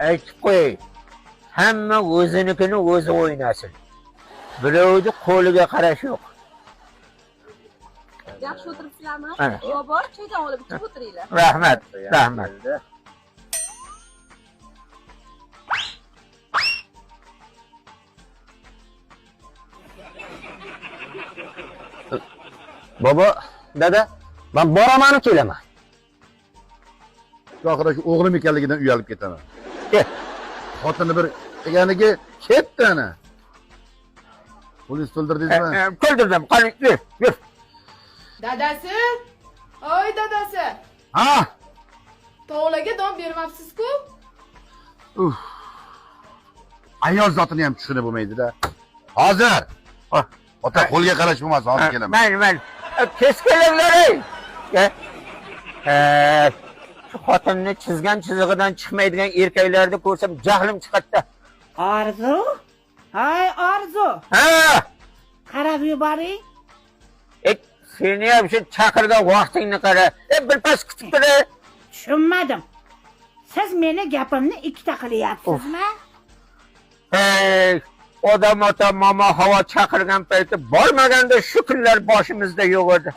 Aytib qo'y. Hamma o'zinikini o'zi o'ynasin. Birovni qo'liga qarash yo'q. Yaxshi o'tiribsizlarmi? Ana. Bor, choydan olib ichib o'tiringlar. Rahmat, rahmat. Baba, dada, men boraman kelaman. Oxiri shu o'g'lim ekanligidan uyalib ketaman. Ket. Xotinni bir eganiga ketdi ana. Polis to'ldirdingizmi? To'ldirdim. Qani, yur. Dadasi? Oy dadasi. Ha? Tovlaga don bermabsiz-ku? Ayol zotini ham tushunib bo'lmaydi-da. Hozir. Ota qo'lga qarash bo'lmas, hozir kelaman. Mayli. Tez kelinglar. Shu xotinni chizgan chizig'idan chiqmaydigan erkaklarni ko'rsam jahlim chiqadi. Arzu? Hay Arzu, Ha! qarab yuboring. Seni ham shu chaqirgan vaqtingni qara. Birpas kutib tur. Tushunmadim. Siz meni gapimni ikkita qilyapsizmi? Hey, odam ota mama havo chaqirgan payti bormaganda shu kunlar boshimizda yo'q edi.